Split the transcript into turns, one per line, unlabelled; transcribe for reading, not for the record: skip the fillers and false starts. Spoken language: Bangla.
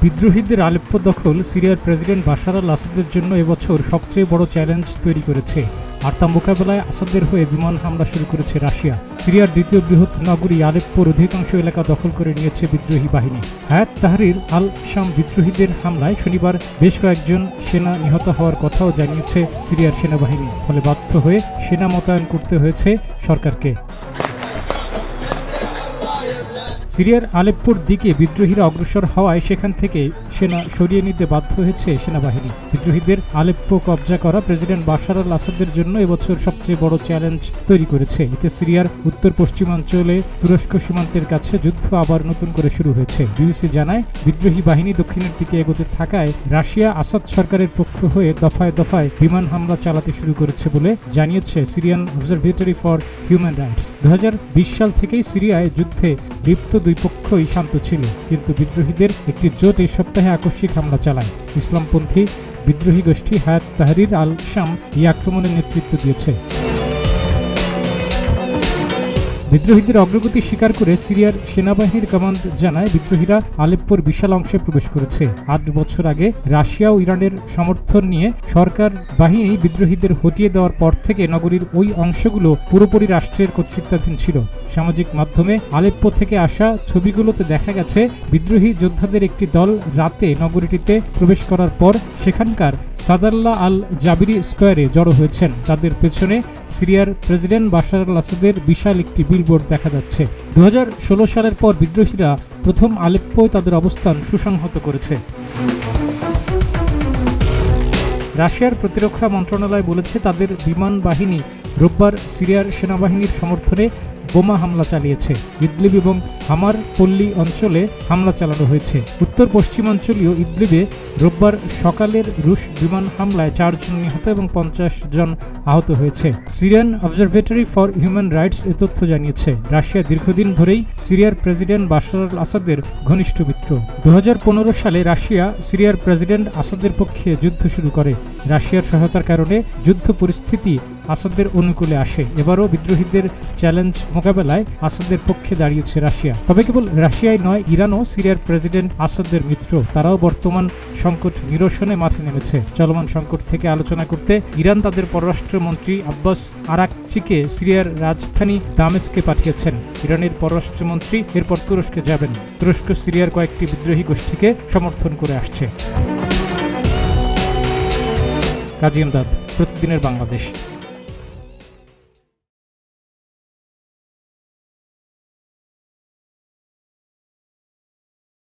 বিদ্রোহীদের আলেপ্পো দখল সিরিয়ার প্রেসিডেন্ট বাশার আল আসাদের জন্য এবছর সবচেয়ে বড় চ্যালেঞ্জ তৈরি করেছে। আর তা মোকাবেলায় আসাদের হয়ে বিমান হামলা শুরু করেছে রাশিয়া। সিরিয়ার দ্বিতীয় বৃহৎ নগরী আলেপ্পোর অধিকাংশ এলাকা দখল করে নিয়েছে বিদ্রোহী বাহিনী। হায়াত তাহরির আল শাম বিদ্রোহীদের হামলায় শনিবার বেশ কয়েকজন সেনা নিহত হওয়ার কথাও জানিয়েছে সিরিয়ার সেনাবাহিনী। ফলে বাধ্য হয়ে সেনা মোতায়েন করতে হয়েছে সরকারকে। সিরিয়ার আলেপ্পোর দিকে বিদ্রোহীরা অগ্রসর হওয়ায় সেখান থেকে সেনা সরিয়ে নিতে বাধ্য হয়েছে সেনাবাহিনী। বিদ্রোহীদের আলেপ্পো কবজা করা প্রেসিডেন্ট বাশার আল আসাদের জন্য এবছর সবচেয়ে বড় চ্যালেঞ্জ তৈরি করেছে। এতে সিরিয়ার উত্তর পশ্চিমাঞ্চলে তুরস্ক সীমান্তের কাছে যুদ্ধ আবার নতুন করে শুরু হয়েছে। বিবিসি জানায়, বিদ্রোহী বাহিনী দক্ষিণের দিকে এগোতে থাকায় রাশিয়া আসাদ সরকারের পক্ষ হয়ে দফায় দফায় বিমান হামলা চালাতে শুরু করেছে বলে জানিয়েছে Syrian Observatory for Human rights. 2020 সাল থেকেই সিরিয়ায় যুদ্ধে লিপ্ত দুই পক্ষই শান্ত ছিল, কিন্তু বিদ্রোহীদের একটি জোট এই সপ্তাহে আকস্মিক হামলা চালায়। ইসলামপন্থী বিদ্রোহী গোষ্ঠী হায়াত তাহরির আল শাম এই আক্রমণের নেতৃত্ব দিয়েছে। বিদ্রোহীদের অগ্রগতি স্বীকার করে সিরিয়ার সেনাবাহিনীর কমান্ড জানায়, বিদ্রোহীরা আলেপ্পোর বিশাল অংশে প্রবেশ করেছে। 8 বছর আগে রাশিয়া ও ইরানের সমর্থন নিয়ে সরকার বাহিনী বিদ্রোহীদের হটিয়ে দেওয়ার পর থেকে নগরীর ওই অংশগুলো পুরোপুরি রাষ্ট্রের কর্তৃত্বাধীন ছিল। সামাজিক মাধ্যমে আলেপ্পো থেকে আসা ছবিগুলোতে দেখা গেছে বিদ্রোহী যোদ্ধাদের একটি দল রাতে নগরীটিতে প্রবেশ করার পর সেখানকার সাদাল্লাহ আল জাবিরি স্কোয়ারে জড়ো হয়েছেন। তাদের পেছনে সিরিয়ার প্রেসিডেন্ট বাশার আল আসাদের বিশাল একটি বিলবোর্ড দেখা যাচ্ছে। 2016 সালের পর বিদ্রোহীরা প্রথম আলেপ্পোয় তাদের অবস্থান সুসংহত করেছে। রাশিয়ার প্রতিরক্ষা মন্ত্রণালয় বলেছে, তাদের বিমান বাহিনী রোববার সিরিয়ার সেনাবাহিনীর সমর্থনে বোমা হামলা চালিয়েছে। ইদলিব এবং হামার পল্লী অঞ্চলে হামলা চালানো হয়েছে। উত্তর পশ্চিমাঞ্চলীয় ইদলিবে রোববার সকালের রুশ বিমান হামলায় 4 জন নিহত এবং 50 জন আহত হয়েছে। Syrian Observatory for Human Rights এ তথ্য জানিয়েছে। রাশিয়া দীর্ঘদিন ধরেই সিরিয়ার প্রেসিডেন্ট বাশার আল আসাদের ঘনিষ্ঠ মিত্র। 2015 সালে রাশিয়া সিরিয়ার প্রেসিডেন্ট আসাদের পক্ষে যুদ্ধ শুরু করে। রাশিয়ার সহায়তার কারণে যুদ্ধ পরিস্থিতি আসাদের অনুকূলে আসে। এবারও বিদ্রোহীদের চ্যালেঞ্জ মোকাবেলায় আসাদের পক্ষে দাঁড়িয়েছে রাশিয়া। তবে কেবল রাশিয়াই নয়, ইরানও সিরিয়ার প্রেসিডেন্ট আসাদের মিত্র। তারাও বর্তমান সংকট নিরসনে মাঠে নেমেছে। চলমান সংকট থেকে আলোচনা করতে ইরান তাদের পররাষ্ট্রমন্ত্রী আব্বাস আরাকচিকে সিরিয়ার রাজধানী দামেস্কে পাঠিয়েছেন। ইরানের পররাষ্ট্রমন্ত্রী এরপর তুরস্কে যাবেন। তুরস্ক সিরিয়ার কয়েকটি বিদ্রোহী গোষ্ঠীকে সমর্থন করে আসছে। কাজী এমদাদ, প্রতিদিনের বাংলাদেশ।